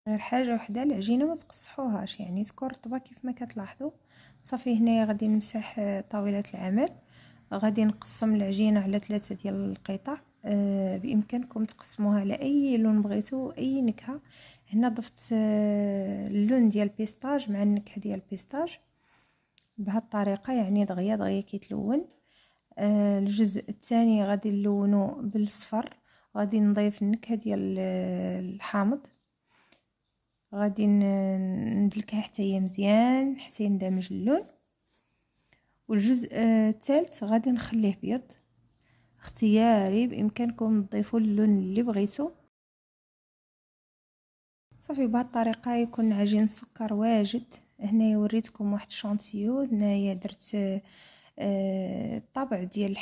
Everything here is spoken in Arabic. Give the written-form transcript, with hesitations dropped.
غير حاجه وحده، العجينه ما تقصحوهاش، يعني تكون رطبه كيف ما كتلاحظوا. صافي هنايا غادي نمسح طاوله العمل، غادي نقسم العجينه على 3 ديال القطع. بامكانكم تقسموها على اي لون بغيتو، اي نكهه. هنا ضفت اللون ديال البيستاج مع النكهه ديال البيستاج بهذه الطريقه، يعني دغيا دغيا كيتلون. الجزء الثاني غادي نلونو بالصفر، غادي نضيف النكهه ديال الحامض، غادي ندلكها حتى هي مزيان حتى يندمج اللون. والجزء الثالث غادي نخليه بيض اختياري، بامكانكم تضيفوا اللون اللي بغيتو. صافي بهذه الطريقه يكون عجين السكر واجد. هنايا وريتكم واحد شانتيو، هنايا درت الطبع ديال